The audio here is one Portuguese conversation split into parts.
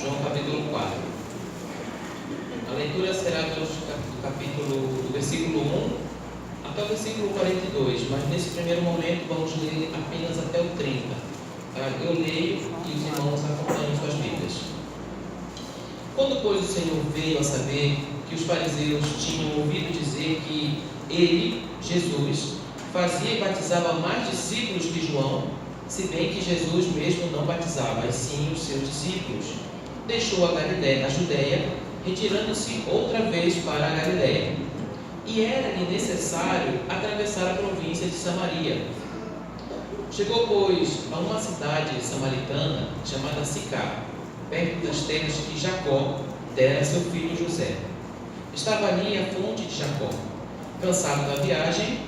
João capítulo 4. A leitura será do versículo 1 até o versículo 42, mas nesse primeiro momento vamos ler apenas até o 30. Eu leio e os irmãos acompanham suas Bíblias. Quando, pois, o Senhor veio a saber que os fariseus tinham ouvido dizer que ele, Jesus, fazia e batizava mais discípulos que João, se bem que Jesus mesmo não batizava, e sim os seus discípulos, deixou a Judéia, retirando-se outra vez para a Galiléia. E era-lhe necessário atravessar a província de Samaria. Chegou, pois, a uma cidade samaritana chamada Sicar, perto das terras que Jacó dera a seu filho José. Estava ali a fonte de Jacó. Cansado da viagem,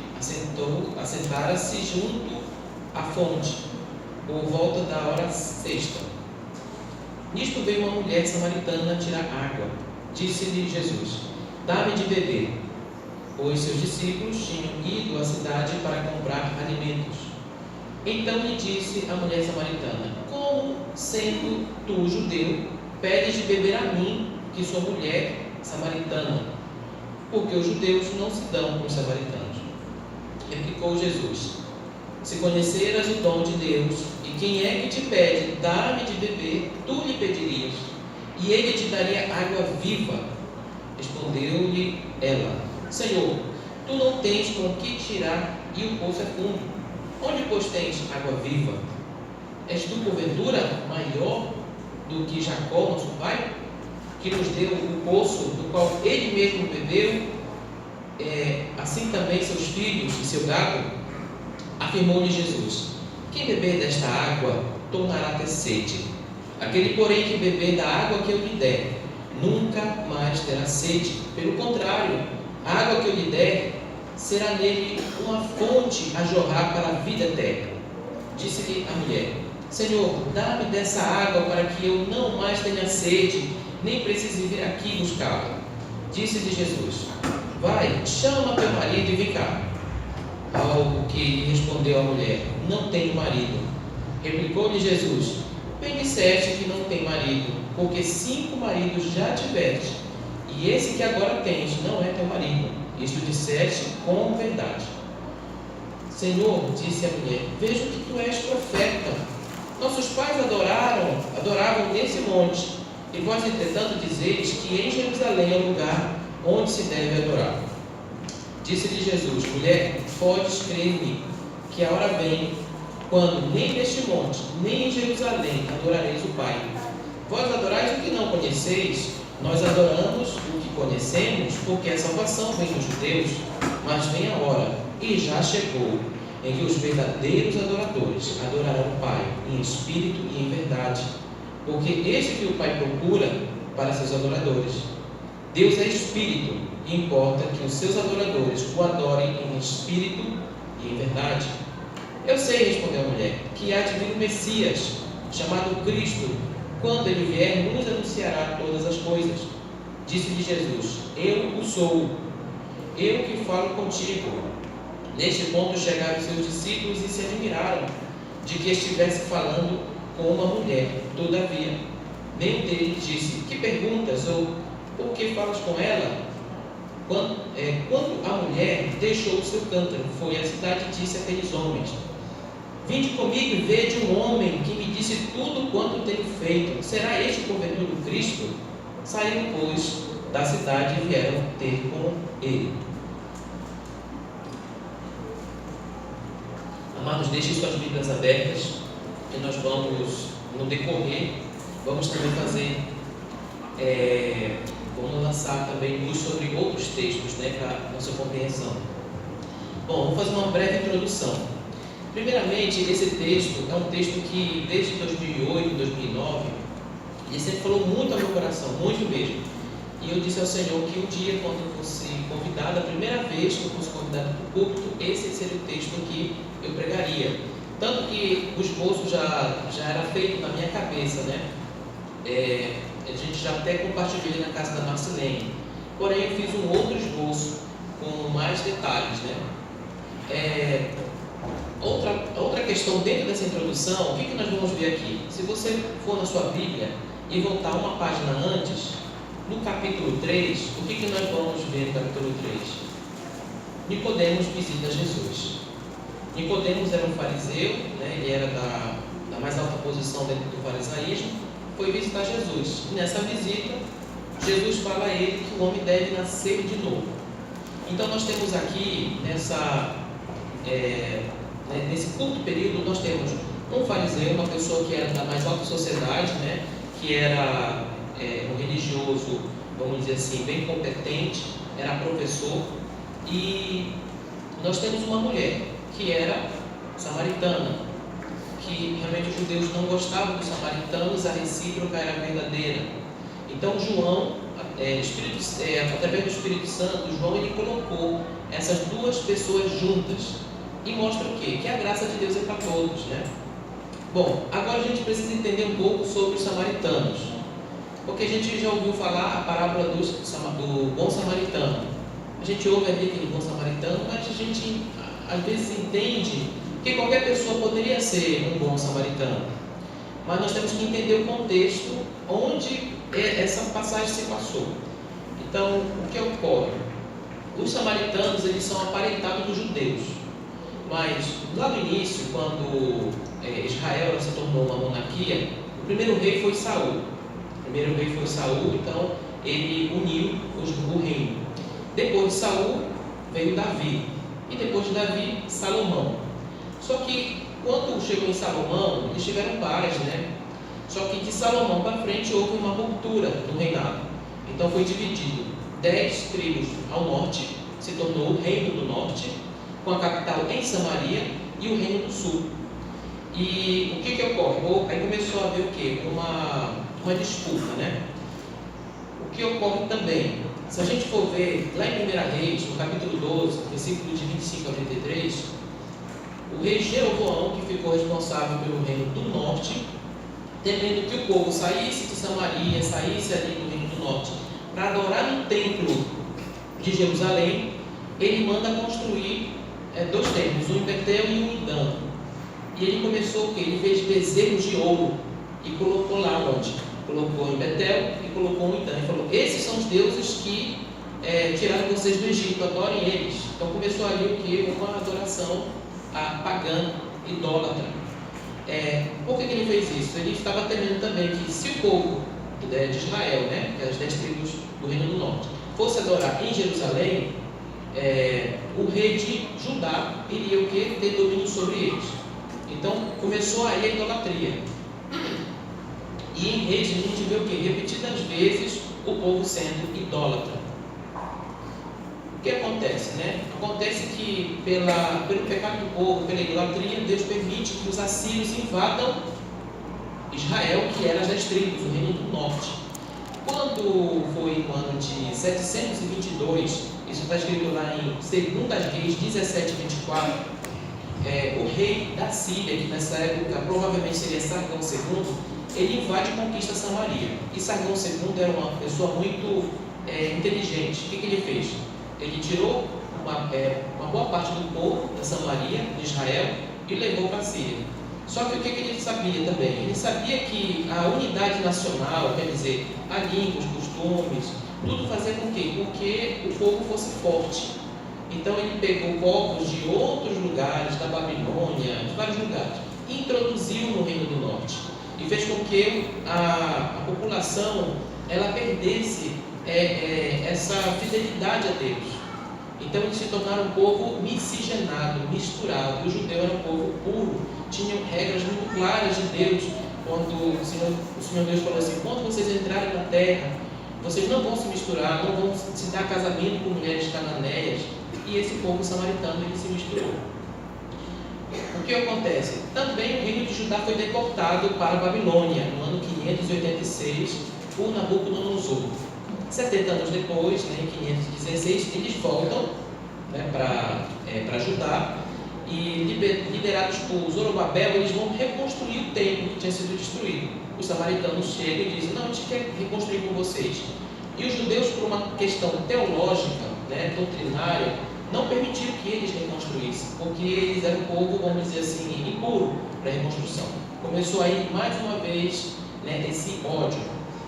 assentara-se junto à fonte, por volta da hora sexta. Nisto veio uma mulher samaritana tirar água. Disse-lhe Jesus: dá-me de beber. Pois seus discípulos tinham ido à cidade para comprar alimentos. Então lhe disse a mulher samaritana: como, sendo tu judeu, pedes de beber a mim, que sou mulher samaritana? Porque os judeus não se dão com os samaritanos. Replicou Jesus: se conheceras o dom de Deus, e quem é que te pede, dá-me de beber, tu lhe pedirias, e ele te daria água viva. Respondeu-lhe ela: Senhor, tu não tens com que tirar, e o poço é fundo. Onde, pois, tens água viva? És tu, porventura, maior do que Jacó, nosso pai, que nos deu o poço do qual ele mesmo bebeu, assim também seus filhos e seu gado? Afirmou-lhe Jesus: quem beber desta água tornará a ter sede. Aquele, porém, que beber da água que eu lhe der, nunca mais terá sede. Pelo contrário, a água que eu lhe der será nele uma fonte a jorrar para a vida eterna. Disse-lhe a mulher: Senhor, dá-me dessa água para que eu não mais tenha sede, nem precise vir aqui buscá-la. Disse-lhe Jesus: vai, chama teu marido e vem cá. Ao que lhe respondeu a mulher: não tenho marido. Replicou-lhe Jesus: bem disseste que não tem marido, porque 5 maridos já tiveste, e esse que agora tens não é teu marido. Isto disseste com verdade. Senhor, disse a mulher, vejo que tu és profeta. Nossos pais adoravam nesse monte, e vós, entretanto, dizeis que em Jerusalém é o lugar onde se deve adorar. Disse-lhe Jesus: mulher, podes crer-me, que a hora vem, quando nem neste monte, nem em Jerusalém adorareis o Pai. Vós adorais o que não conheceis, nós adoramos o que conhecemos, porque a salvação vem dos judeus. Mas vem a hora, e já chegou, em que os verdadeiros adoradores adorarão o Pai em espírito e em verdade, porque este que o Pai procura para seus adoradores. Deus é espírito, e importa que os seus adoradores o adorem em espírito e em verdade. Eu sei, respondeu a mulher, que há de vir o Messias, chamado Cristo. Quando ele vier, nos anunciará todas as coisas. Disse-lhe Jesus: eu o sou, eu que falo contigo. Neste ponto chegaram seus discípulos e se admiraram de que estivesse falando com uma mulher. Todavia, nenhum deles disse: que perguntas? Ou por que falas com ela? Quando a mulher deixou o seu cântaro, foi à cidade e disse àqueles homens: vinde comigo e vede um homem que me disse tudo quanto tenho feito. Será este porventura o Cristo? Saíram, pois, da cidade e vieram ter com ele. Amados, deixem suas Bíblias abertas, que nós vamos, no decorrer, vamos também fazer, vamos lançar também luz sobre outros textos, para nossa compreensão. Bom, vou fazer uma breve introdução. Primeiramente, esse texto é um texto que, desde 2008, 2009, ele sempre falou muito ao meu coração, muito mesmo. E eu disse ao Senhor que um dia, quando eu fosse convidado, a primeira vez que eu fosse convidado para o púlpito, esse seria o texto que eu pregaria. Tanto que o esboço já era feito na minha cabeça, a gente já até compartilhou na casa da Marcelene. Porém, eu fiz um outro esboço com mais detalhes, Outra questão dentro dessa introdução, o que nós vamos ver aqui? Se você for na sua Bíblia, e voltar uma página antes, no capítulo 3, o que nós vamos ver no capítulo 3? Nicodemos visita Jesus. Nicodemos era um fariseu, né? Ele era da mais alta posição dentro do farisaísmo, foi visitar Jesus. E nessa visita, Jesus fala a ele que o homem deve nascer de novo. Então nós temos aqui, nesse curto período, nós temos um fariseu, uma pessoa que era da mais alta sociedade, né? Que era um religioso, vamos dizer assim, bem competente, era professor. E nós temos uma mulher que era samaritana, que realmente os judeus não gostavam dos samaritanos, a recíproca era verdadeira. Então João, através do Espírito Santo, João ele colocou essas duas pessoas juntas e mostra o quê? Que a graça de Deus é para todos, né? Bom, agora a gente precisa entender um pouco sobre os samaritanos, porque a gente já ouviu falar a parábola do bom samaritano. A gente ouve ali aquele bom samaritano, mas a gente às vezes entende que qualquer pessoa poderia ser um bom samaritano. Mas nós temos que entender o contexto onde essa passagem se passou. Então, o que ocorre? Os samaritanos, eles são aparentados dos judeus. Mas, lá no início, quando Israel se tornou uma monarquia, o primeiro rei foi Saul. Então, ele uniu o reino. Depois de Saul, veio Davi. E depois de Davi, Salomão. Só que, quando chegou em Salomão, eles tiveram paz, né? Só que de Salomão para frente houve uma ruptura no reinado. Então foi dividido 10 tribos ao norte, se tornou o reino do norte, com a capital em Samaria, e o reino do sul. E o que ocorre? Aí começou a haver o quê? Uma disputa, né? O que ocorre também, se a gente for ver lá em 1 Reis, no capítulo 12, versículos de 25 a 33, o rei Jeroboão, que ficou responsável pelo reino do norte, temendo que o povo saísse de Samaria, saísse ali do reino do norte, para adorar no templo de Jerusalém, ele manda construir 2 templos, um em Betel e um em Dan. E ele começou o quê? Ele fez bezerros de ouro e colocou lá onde? Colocou em Betel e colocou em Dan. Ele falou, esses são os deuses que tiraram vocês do Egito, adorem eles. Então começou ali o quê? Uma adoração pagã, idólatra. Por que ele fez isso? Ele estava temendo também que se o povo de Israel, né, que é as 10 tribos do Reino do Norte, fosse adorar em Jerusalém, o rei de Judá iria o quê? Ter domínio sobre eles. Então começou aí a idolatria. E em Reis a gente vê o quê? Repetidas vezes o povo sendo idólatra. O que acontece, né? Acontece que pelo pecado do povo, pela idolatria, Deus permite que os assírios invadam Israel, que era as 10 tribos, o reino do norte. Quando foi no ano de 722, isso está escrito lá em 2 Reis 17:24, o rei da Síria, que nessa época provavelmente seria Sargão II, ele invade e conquista Samaria. E Sargão II era uma pessoa muito inteligente. O que ele fez? Ele tirou uma boa parte do povo da Samaria, de Israel, e levou para a Síria. Só que o que ele sabia também? Ele sabia que a unidade nacional, quer dizer, a língua, os costumes, tudo fazia com que o povo fosse forte. Então ele pegou povos de outros lugares, da Babilônia, de vários lugares, e introduziu no Reino do Norte. E fez com que a população ela perdesse essa fidelidade a Deus. Então eles se tornaram um povo miscigenado, misturado. O judeu era um povo puro, tinham regras muito claras de Deus. Quando o Senhor Deus falou assim, quando vocês entrarem na terra, vocês não vão se misturar, não vão se dar casamento com mulheres cananeias. E esse povo samaritano ele se misturou. O que acontece? Também o reino de Judá foi deportado para a Babilônia, no ano 586, por Nabucodonosor. 70 anos depois, em 516, eles voltam para Judá e, liderados por Zorobabel, eles vão reconstruir o templo que tinha sido destruído. Os samaritanos chegam e dizem, não, a gente quer reconstruir com vocês. E os judeus, por uma questão teológica, doutrinária, não permitiram que eles reconstruíssem, porque eles eram um povo, vamos dizer assim, impuro para a reconstrução. Começou aí, mais uma vez, né, esse ódio.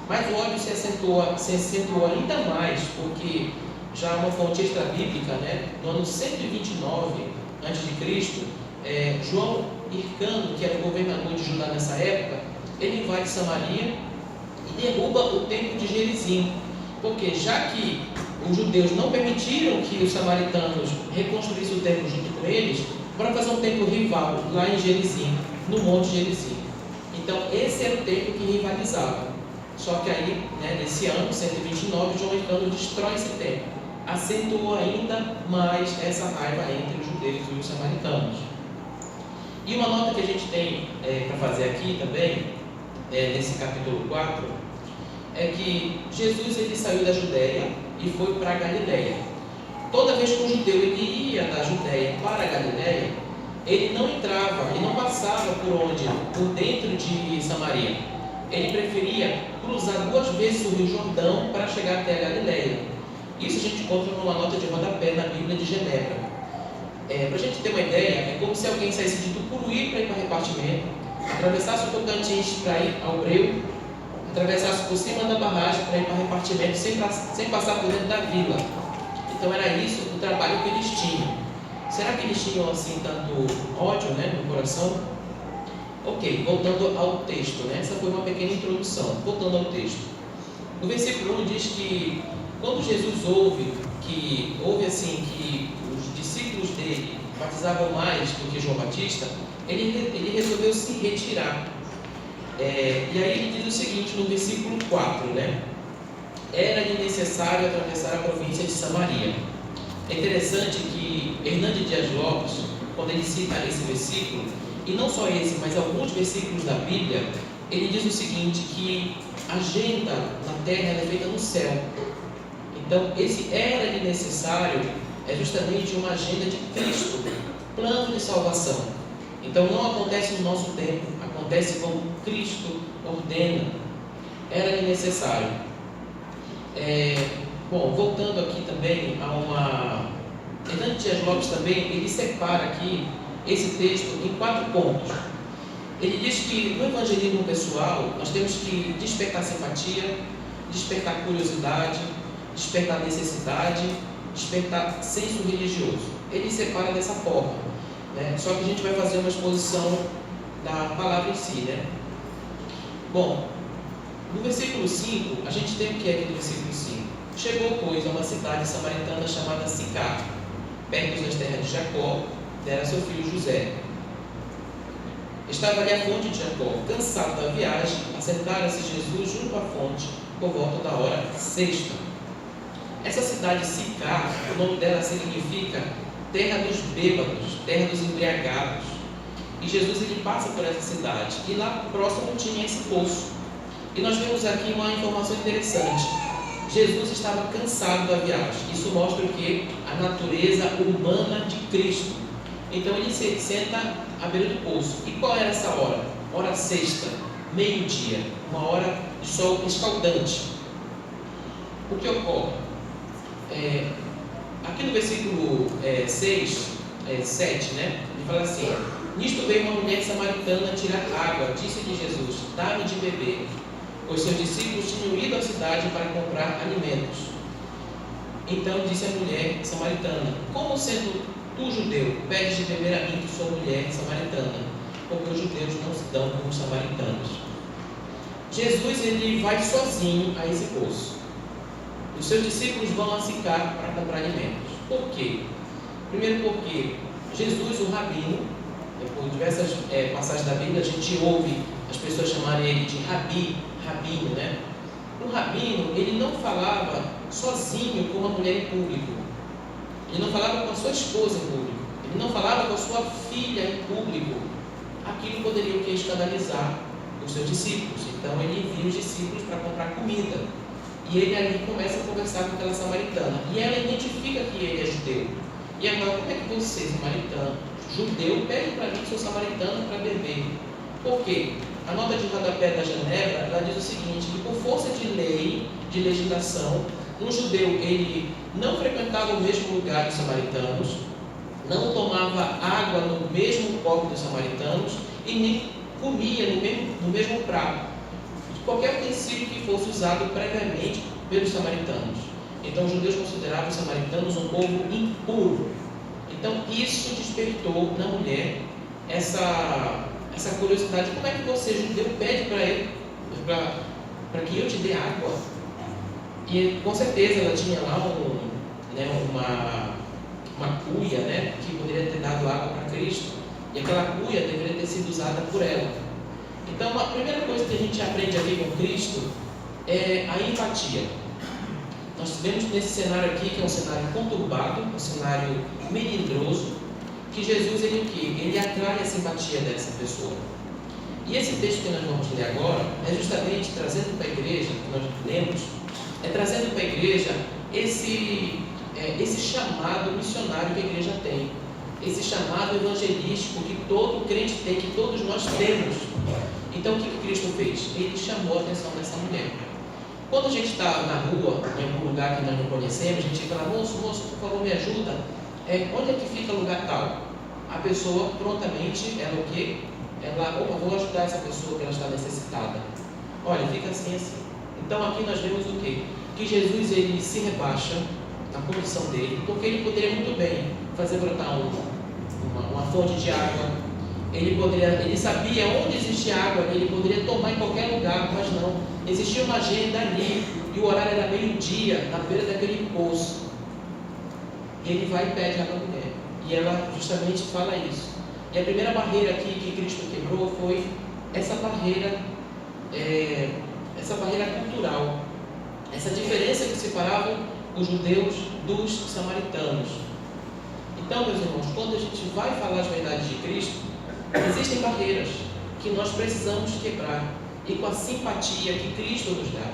Mas o ódio se acentuou ainda mais, porque já uma fonte extra-bíblica, né, no ano 129 a.C., João Hircano, que era o governador de Judá nessa época, ele invade Samaria e derruba o templo de Gerizim, porque já que os judeus não permitiram que os samaritanos reconstruíssem o templo junto com eles, para fazer um templo rival lá em Gerizim, no Monte Gerizim. Então esse era o templo que rivalizava. Só que aí, né, nesse ano, 129, João Hircano destrói esse templo. Acentuou ainda mais essa raiva entre os judeus e os samaritanos. E uma nota que a gente tem para fazer aqui também, nesse capítulo 4, é que Jesus ele saiu da Judéia e foi para a Galiléia. Toda vez que um judeu ele ia da Judéia para a Galiléia, ele não entrava, ele não passava por onde? Por dentro de Samaria. Ele preferia cruzar 2 vezes o Rio Jordão para chegar até a Galiléia. Isso a gente encontra numa nota de rodapé na Bíblia de Genebra. Para a gente ter uma ideia, é como se alguém saísse de Tucuruí para ir para repartimento, atravessasse o Tocantins para ir ao Breu, atravessasse por cima da barragem para ir para repartimento sem passar por dentro da vila. Então era isso o trabalho que eles tinham. Será que eles tinham assim tanto ódio, né, no coração? Ok, voltando ao texto, né? Essa foi uma pequena introdução. Voltando ao texto. No versículo 1 diz que quando Jesus ouve que os discípulos dele batizavam mais do que João Batista, ele resolveu se retirar. E aí ele diz o seguinte no versículo 4, né? Era-lhe necessário atravessar a província de Samaria. É interessante que Hernando Dias Lopes, quando ele cita esse versículo, e não só esse, mas alguns versículos da Bíblia, ele diz o seguinte, que a agenda na terra é feita no céu. Então, esse era-lhe necessário é justamente uma agenda de Cristo, plano de salvação. Então, não acontece no nosso tempo, acontece como Cristo ordena. Era-lhe necessário. Bom, voltando aqui também a uma... Hernando Dias Lopes também, ele separa aqui esse texto em 4 pontos. Ele diz que no evangelismo pessoal, nós temos que despertar simpatia, despertar curiosidade, despertar necessidade, despertar senso religioso. Ele separa dessa forma, né? Só que a gente vai fazer uma exposição da palavra em si, né? Bom, no versículo 5, a gente tem o que aqui no versículo 5? Chegou, pois, a uma cidade samaritana chamada Sicar, perto das terras de Jacó, dera seu filho José. Estava ali a fonte de Jacó. Cansado da viagem, assentara-se Jesus junto à fonte, por volta da hora sexta. Essa cidade Sicar, o nome dela significa terra dos bêbados, terra dos embriagados. E Jesus ele passa por essa cidade. E lá próximo tinha esse poço. E nós vemos aqui uma informação interessante. Jesus estava cansado da viagem. Isso mostra o que? A natureza humana de Cristo. Então ele se senta à beira do poço. E qual era essa hora? Hora sexta, meio-dia, uma hora de sol escaldante. O que ocorre? Aqui no versículo 7, né? Ele fala assim: nisto veio uma mulher samaritana tirar água. Disse-lhe Jesus: dá-me de beber. Pois seus discípulos tinham ido à cidade para comprar alimentos. Então disse a mulher samaritana: como sendo tu judeu, pedes de beber a mim que sou mulher samaritana? Porque os judeus não se dão com os samaritanos. Jesus ele vai sozinho a esse poço. Os seus discípulos vão a Sicar para comprar alimentos. Por quê? Primeiro porque Jesus, o rabino, por diversas passagens da Bíblia, a gente ouve as pessoas chamarem ele de rabino, né? O rabino, ele não falava sozinho com uma mulher em público. Ele não falava com a sua esposa em público. Ele não falava com a sua filha em público. Aquilo poderia escandalizar os seus discípulos. Então ele envia os discípulos para comprar comida. E ele ali começa a conversar com aquela samaritana. E ela identifica que ele é judeu. E agora, como é que você, samaritano, judeu, pede para mim que sou samaritano para beber? Por quê? A nota de rodapé da Genebra, ela diz o seguinte, que por força de lei, de legislação, um judeu, ele não frequentava o mesmo lugar dos samaritanos, não tomava água no mesmo copo dos samaritanos e nem comia no mesmo prato. qualquer utensílio que fosse usado previamente pelos samaritanos. Então os judeus consideravam os samaritanos um povo impuro. Então isso despertou na mulher essa curiosidade: como é que você, judeu, pede para que eu te dê água? E com certeza ela tinha lá uma cuia, né, que poderia ter dado água para Cristo, e aquela cuia deveria ter sido usada por ela. Então a primeira coisa que a gente aprende aqui com Cristo é a empatia. Nós vemos nesse cenário aqui, que é um cenário conturbado, um cenário melindroso, que Jesus, ele atrai a simpatia dessa pessoa. E esse texto que nós vamos ler agora é justamente trazendo para a igreja, que nós lemos, trazendo para a igreja esse chamado missionário que a igreja tem, esse chamado evangelístico que todo crente tem, que todos nós temos. Então o que Cristo fez? Ele chamou a atenção dessa mulher. Quando a gente está na rua, em algum lugar que nós não conhecemos, a gente fala: moço, por favor, me ajuda. Onde é que fica o lugar tal? A pessoa prontamente, vou ajudar essa pessoa que ela está necessitada. Olha, fica assim. Então aqui nós vemos o quê? Que Jesus, ele se rebaixa na condição dele, porque ele poderia muito bem fazer brotar uma fonte de água. Ele sabia onde existia água, ele poderia tomar em qualquer lugar, mas não. Existia uma agenda ali, e o horário era meio-dia, na beira daquele poço. E ele vai e pede água à mulher. E ela justamente fala isso. E a primeira barreira aqui que Cristo quebrou foi essa barreira cultural. Essa diferença que separava os judeus dos samaritanos. Então, meus irmãos, quando a gente vai falar as verdades de Cristo, existem barreiras que nós precisamos quebrar, e com a simpatia que Cristo nos dá.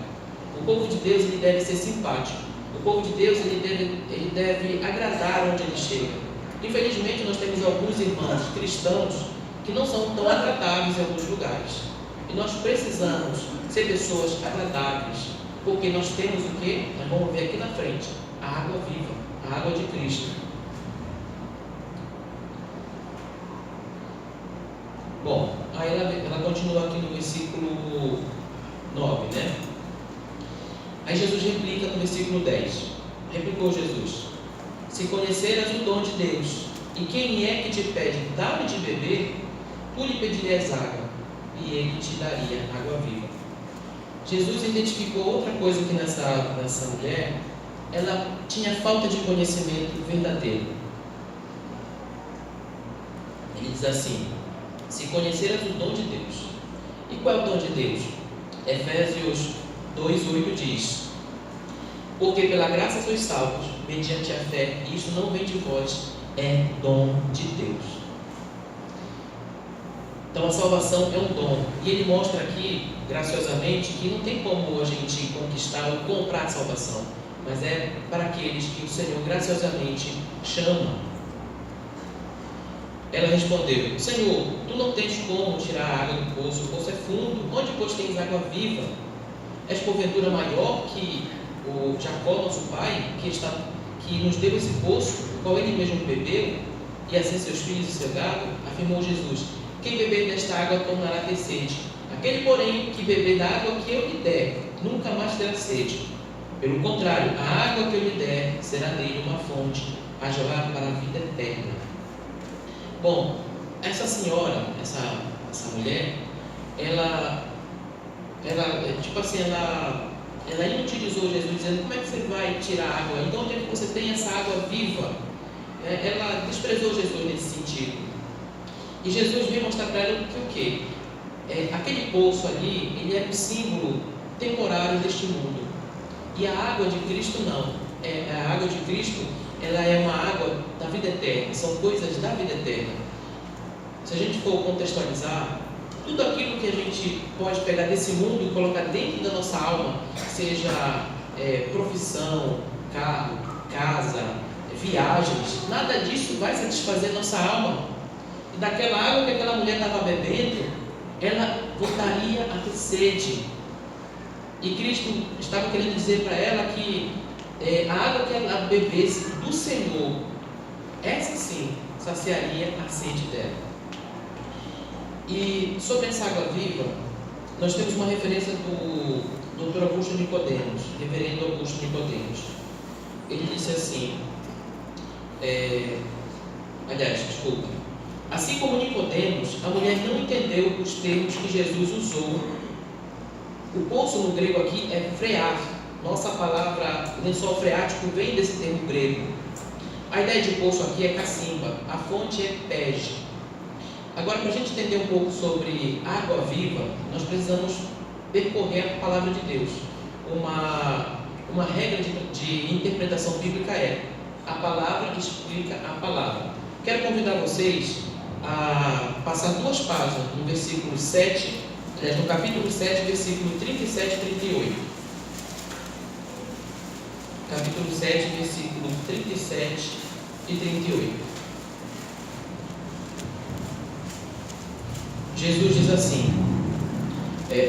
O povo de Deus, ele deve ser simpático. O povo de Deus, ele deve agradar onde ele chega. Infelizmente, nós temos alguns irmãos cristãos que não são tão agradáveis em alguns lugares. E nós precisamos ser pessoas agradáveis, porque nós temos o quê? Nós vamos ver aqui na frente: a água viva, a água de Cristo. Bom, aí ela continua aqui no versículo 9, né? Aí Jesus replica no versículo 10. Replicou Jesus: se conheceras o dom de Deus, e quem é que te pede, dá-me de beber, tu lhe pedirias água, e ele te daria água viva. Jesus identificou outra coisa aqui nessa mulher. Ela tinha falta de conhecimento verdadeiro. Ele diz assim: se conheceras o dom de Deus. E qual é o dom de Deus? Efésios 2:8 diz: porque pela graça sois salvos, mediante a fé, e isto não vem de vós, é dom de Deus. Então a salvação é um dom. E ele mostra aqui, graciosamente, que não tem como a gente conquistar ou comprar a salvação, mas é para aqueles que o Senhor graciosamente chama. Ela respondeu: Senhor, tu não tens como tirar a água do poço, o poço é fundo, onde pois tens água viva? És porventura maior que o Jacó, nosso pai, que nos deu esse poço, o qual ele mesmo bebeu, e assim seus filhos e seu gado? Afirmou Jesus: quem beber desta água tornará a ter sede. Aquele, porém, que beber da água que eu lhe der, nunca mais terá sede. Pelo contrário, a água que eu lhe der será nele uma fonte a jorrar para a vida eterna. Bom, essa senhora, essa mulher, ela inutilizou Jesus, dizendo: como é que você vai tirar água? Então onde é que você tem essa água viva? Ela desprezou Jesus nesse sentido. E Jesus veio mostrar para ela que o quê? Aquele poço ali, ele é um símbolo temporário deste mundo. E a água de Cristo não. A água de Cristo, ela é uma água da vida eterna, são coisas da vida eterna. Se a gente for contextualizar, tudo aquilo que a gente pode pegar desse mundo e colocar dentro da nossa alma, seja profissão, carro, casa, viagens, nada disso vai satisfazer nossa alma. E daquela água que aquela mulher estava bebendo, ela voltaria a ter sede. E Cristo estava querendo dizer para ela que a água que ela bebesse do Senhor, essa sim saciaria a sede dela. E sobre essa água viva, nós temos uma referência do Dr. Augusto Nicodemos, reverendo Augusto Nicodemos. Ele disse assim, assim como Nicodemos, a mulher não entendeu os termos que Jesus usou. O poço no grego aqui é frear. Nossa palavra lençol freático vem desse termo grego. A ideia de poço aqui é cacimba, a fonte é pege. Agora, para a gente entender um pouco sobre água viva, nós precisamos percorrer a palavra de Deus. Uma regra de interpretação bíblica é: a palavra explica a palavra. Quero convidar vocês a passar 2 páginas no versículo 7, no capítulo 7, versículo 37 e 38. Capítulo 7, versículo 37 e 38. Jesus diz assim: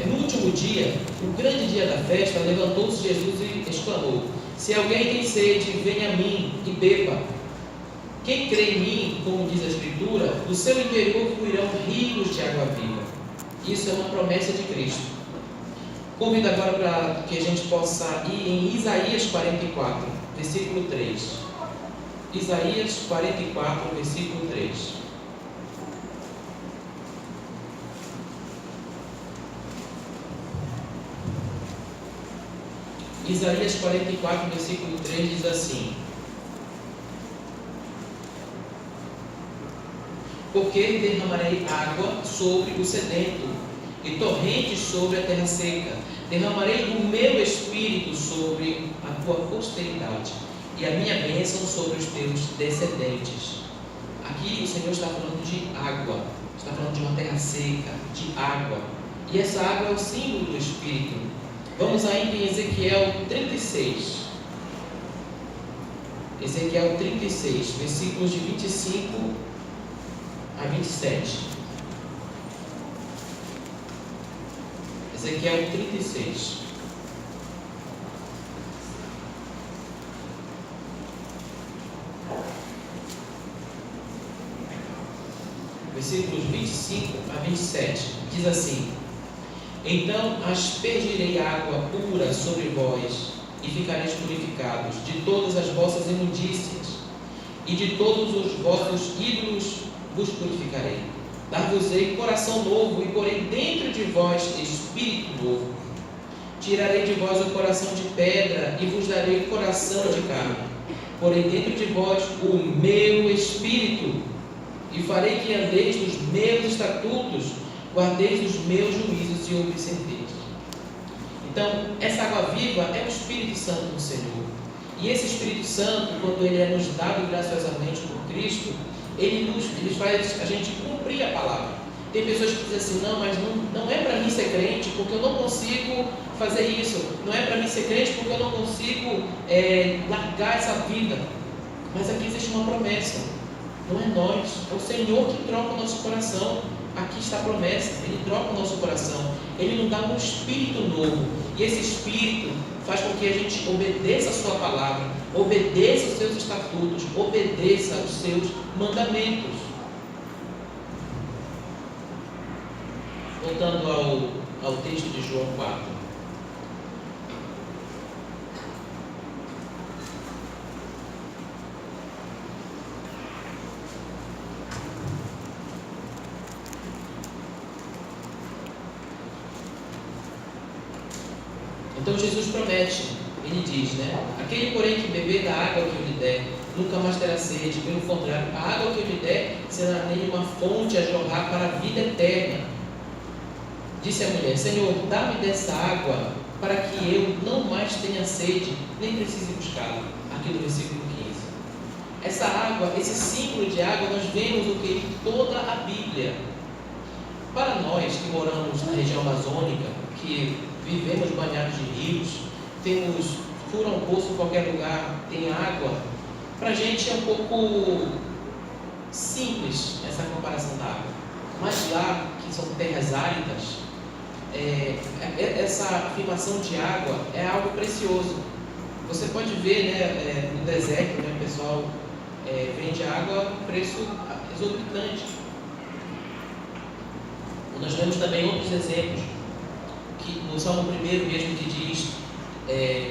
no último dia, o grande dia da festa, levantou-se Jesus e exclamou: se alguém tem sede, venha a mim e beba. Quem crê em mim, como diz a Escritura, do seu interior fluirão rios de água viva. Isso é uma promessa de Cristo. Convido agora para que a gente possa ir em Isaías 44, versículo 3. Isaías 44, versículo 3. Isaías 44, versículo 3 diz assim: porque derramarei água sobre o sedento e torrentes sobre a terra seca. Derramarei o meu espírito sobre a tua posteridade e a minha bênção sobre os teus descendentes. Aqui o Senhor está falando de água, está falando de uma terra seca, de água. E essa água é o símbolo do Espírito. Vamos ainda em Ezequiel 36. Ezequiel 36, versículos de 25 a 27. Ezequiel 36. Versículos 25 a 27. Diz assim: então aspergirei água pura sobre vós, e ficareis purificados de todas as vossas imundícias, e de todos os vossos ídolos vos purificarei. Dar-vos-ei coração novo, e porei dentro de vós espírito novo. Tirarei de vós o coração de pedra, e vos darei coração de carne. Porei dentro de vós o meu espírito, e farei que andeis nos meus estatutos, guardeis os meus juízos e observeis. Então, essa água viva é o Espírito Santo do Senhor. E esse Espírito Santo, quando ele é nos dado graciosamente por Cristo, ele faz a gente cumprir a palavra. Tem pessoas que dizem assim: não, mas não é para mim ser crente, porque eu não consigo fazer isso. Não é para mim ser crente, porque eu não consigo largar essa vida. Mas aqui existe uma promessa. Não é nós, é o Senhor que troca o nosso coração. Aqui está a promessa, Ele troca o nosso coração, Ele nos dá um espírito novo, e esse espírito faz com que a gente obedeça a sua palavra, obedeça os seus estatutos, obedeça os seus mandamentos. Voltando ao texto de João 4. Então Jesus promete, ele diz, aquele porém que beber da água que eu lhe der, nunca mais terá sede, pelo contrário, a água que eu lhe der será nele uma fonte a jorrar para a vida eterna. Disse a mulher: Senhor, dá-me dessa água, para que eu não mais tenha sede, nem precise buscá-la. Aqui no versículo 15. Essa água, esse símbolo de água, nós vemos o que? Em toda a Bíblia. Para nós que moramos na região amazônica, que vivemos banhados de rios, fura um poço em qualquer lugar, tem água. Para a gente é um pouco simples essa comparação da água. Mas lá, que são terras áridas, essa afirmação de água é algo precioso. Você pode ver, no deserto, o pessoal vende água a preço exorbitante. Nós vemos também outros exemplos. que no Salmo 1 mesmo que diz,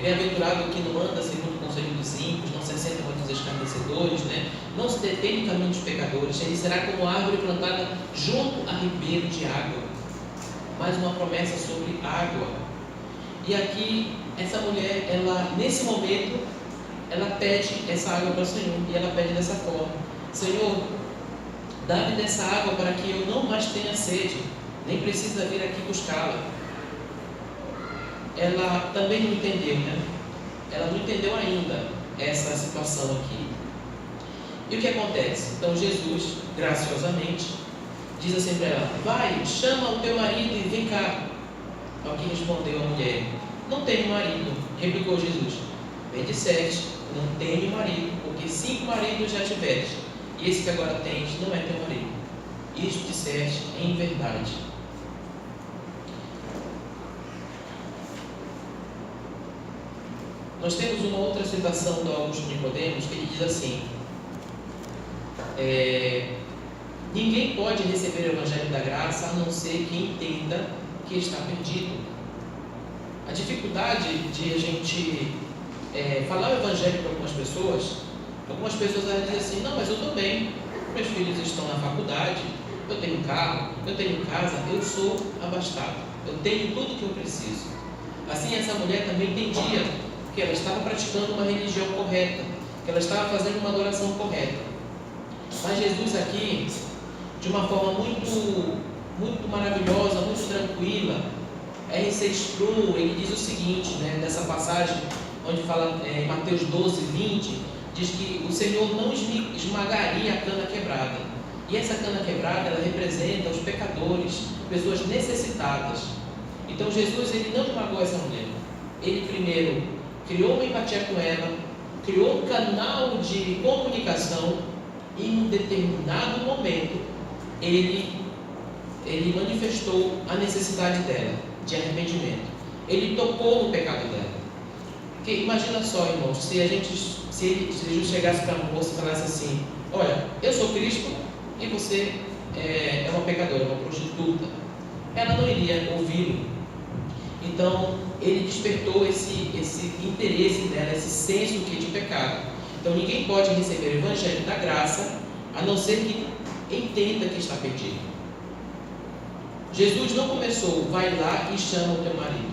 bem-aventurado que não anda segundo o conselho dos ímpios, não se assenta com os escarnecedores, né? Não se detém no caminho dos pecadores, ele será como árvore plantada junto a ribeiro de água. Mais uma promessa sobre água. E aqui, essa mulher, ela, nesse momento, ela pede essa água para o Senhor, e ela pede dessa forma: Senhor, dá-me dessa água para que eu não mais tenha sede, nem precisa vir aqui buscá-la. Ela também não entendeu, né? Ela não entendeu ainda essa situação aqui. E o que acontece? Então Jesus, graciosamente, diz assim para ela: vai, chama o teu marido e vem cá. Ao que respondeu a mulher: não tenho marido. Replicou Jesus: bem disseste, não tenho marido, porque 5 maridos já tiveste, e esse que agora tens não é teu marido. Isto disseste em verdade. Nós temos uma outra citação do Augusto Nicodemos que ele diz assim: ninguém pode receber o Evangelho da Graça a não ser que entenda que está perdido. A dificuldade de a gente falar o Evangelho para algumas pessoas elas dizem assim: não, mas eu estou bem, meus filhos estão na faculdade, eu tenho carro, eu tenho casa, eu sou abastado, eu tenho tudo que eu preciso. Assim, essa mulher também entendia que ela estava praticando uma religião correta, que ela estava fazendo uma adoração correta. Mas Jesus aqui, de uma forma muito maravilhosa, muito tranquila, R6 ele diz o seguinte, né, nessa passagem onde fala em Mateus 12, 20, diz que o Senhor não esmagaria a cana quebrada. E essa cana quebrada, ela representa os pecadores, pessoas necessitadas. Então Jesus, ele não esmagou essa mulher. Ele primeiro criou uma empatia com ela, criou um canal de comunicação, e em um determinado momento ele manifestou a necessidade dela de arrependimento. Ele tocou no pecado dela. Porque imagina só, irmãos, se Jesus chegasse para a moça e falasse assim: olha, eu sou Cristo e você é uma pecadora, uma prostituta. Ela não iria ouvi-lo. Então ele despertou esse interesse dela, esse senso de pecado. Então ninguém pode receber o Evangelho da Graça a não ser que entenda que está perdido. Jesus não começou: vai lá e chama o teu marido.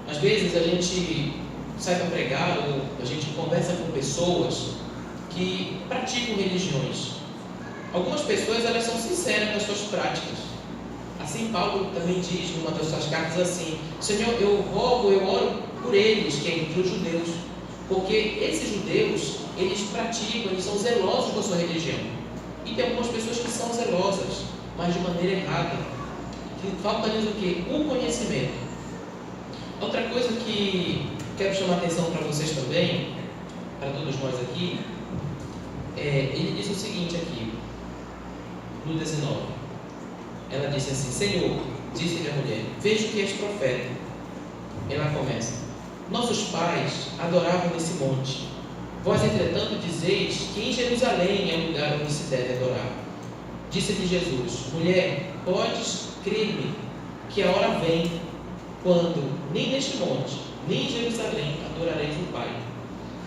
Às vezes a gente sai para pregar, ou a gente conversa com pessoas que praticam religiões. Algumas pessoas, elas são sinceras nas suas práticas. Assim Paulo também diz numa das suas cartas assim: Senhor, eu oro por eles, que é entre os judeus, porque esses judeus, eles praticam, eles são zelosos com a sua religião. E tem algumas pessoas que são zelosas, mas de maneira errada, que falta-lhes o quê? O conhecimento. Outra coisa que quero chamar a atenção para vocês também, para todos nós aqui, ele diz o seguinte aqui, no 19. Ela disse assim: Senhor, disse-lhe a mulher, vejo que és profeta. Ela começa: nossos pais adoravam nesse monte. Vós, entretanto, dizeis que em Jerusalém é o lugar onde se deve adorar. Disse-lhe Jesus: mulher, podes crer-me que a hora vem quando nem neste monte, nem em Jerusalém adorareis o Pai.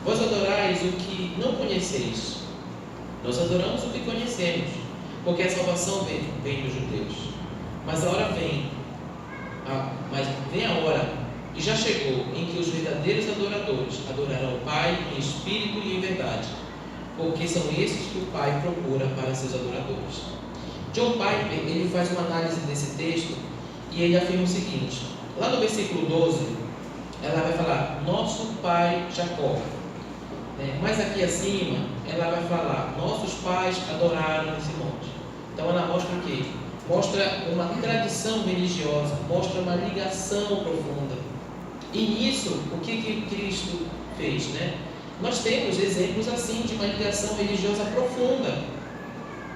Vós adorais o que não conheceis. Nós adoramos o que conhecemos, porque a salvação vem dos judeus. Mas a hora vem, a hora, e já chegou, em que os verdadeiros adoradores adorarão o Pai em espírito e em verdade, porque são esses que o Pai procura para seus adoradores. John Piper, ele faz uma análise desse texto e ele afirma o seguinte: lá no versículo 12, ela vai falar nosso pai Jacó, mas aqui acima ela vai falar nossos pais adoraram nesse monte. Então ela mostra o quê? Mostra uma tradição religiosa, mostra uma ligação profunda. E nisso, o que Cristo fez, né? Nós temos exemplos assim de uma ligação religiosa profunda.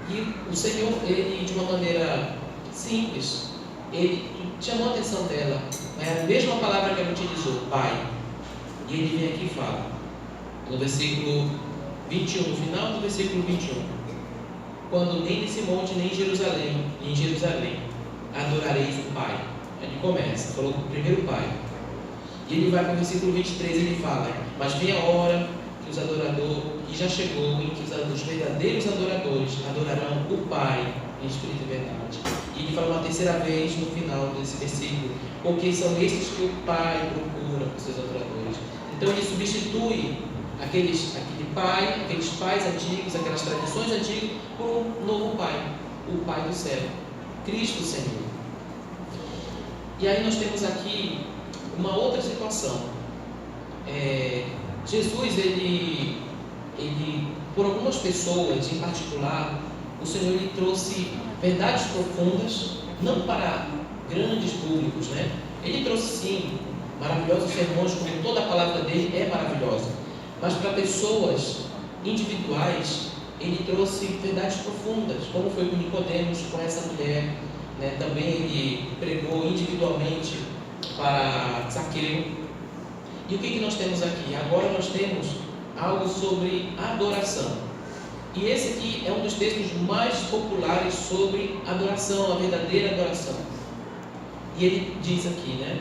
E o Senhor, ele, de uma maneira simples, ele chamou a atenção dela. É a mesma palavra que ela utilizou, Pai. E ele vem aqui e fala, no versículo 21, no final do versículo 21, quando nem nesse monte, nem em Jerusalém, adorareis o Pai. Ele começa, falou primeiro Pai. E ele vai para o versículo 23, ele fala: mas vem a hora que os adoradores, e já chegou, em que os verdadeiros adoradores adorarão o Pai em espírito e verdade. E ele fala uma terceira vez no final desse versículo: porque são estes que o Pai procura os seus adoradores. Então ele substitui aquele pai, aqueles pais antigos, aquelas tradições antigas, por um novo Pai, o Pai do céu, Cristo Senhor. E aí nós temos aqui uma outra situação. Jesus, ele, por algumas pessoas em particular, o Senhor ele trouxe verdades profundas, não para grandes públicos, né? Ele trouxe sim maravilhosos sermões, como toda a palavra dele é maravilhosa, mas para pessoas individuais, ele trouxe verdades profundas, como foi com Nicodemos, com essa mulher, né? Também ele pregou individualmente para Zaqueu. E o que nós temos aqui? Agora nós temos algo sobre adoração. E esse aqui é um dos textos mais populares sobre adoração, a verdadeira adoração. E ele diz aqui, né?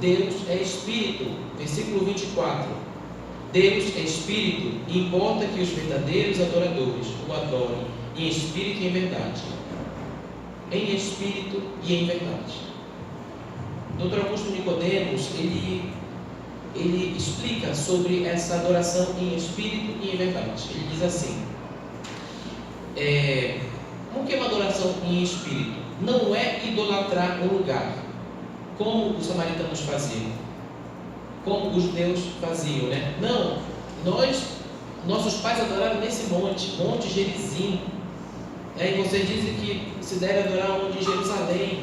Deus é Espírito, versículo 24. Deus é Espírito e importa que os verdadeiros adoradores o adorem em Espírito e em verdade. Em Espírito e em verdade. Dr. Augusto Nicodemos, ele explica sobre essa adoração em Espírito e em verdade. Ele diz assim: o que é uma adoração em Espírito? Não é idolatrar um lugar, como os samaritanos faziam, como os judeus faziam, né? Não, nossos pais adoraram nesse Monte Gerizim. E vocês dizem que se deve adorar onde? Em Jerusalém.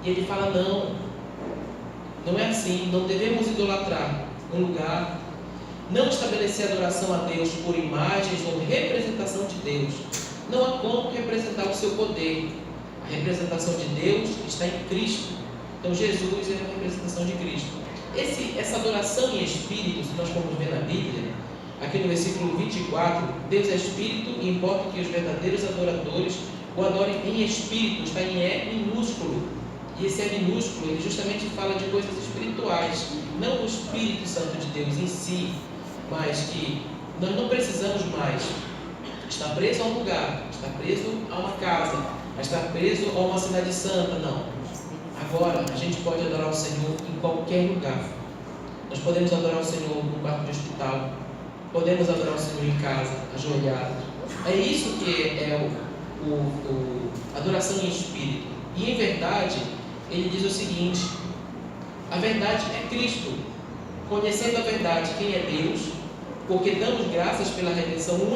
E ele fala: não é assim. Não devemos idolatrar um lugar, não estabelecer adoração a Deus por imagens ou representação de Deus. Não há como representar o seu poder. A representação de Deus está em Cristo. Então Jesus é a representação de Cristo. Essa adoração em Espírito, se nós formos ver na Bíblia, aqui no versículo 24, Deus é Espírito e importa que os verdadeiros adoradores o adorem em Espírito, está em E minúsculo. E esse E minúsculo, ele justamente fala de coisas espirituais, não o Espírito Santo de Deus em si, mas que nós não precisamos mais estar preso a um lugar, estar preso a uma casa, estar preso a uma cidade santa, não. Agora, a gente pode adorar o Senhor em qualquer lugar. Nós podemos adorar o Senhor no quarto de hospital, podemos adorar o Senhor em casa, ajoelhados. É isso que é a adoração em Espírito. E em verdade, ele diz o seguinte: a verdade é Cristo. Conhecendo a verdade, quem é Deus, porque damos graças pela redenção única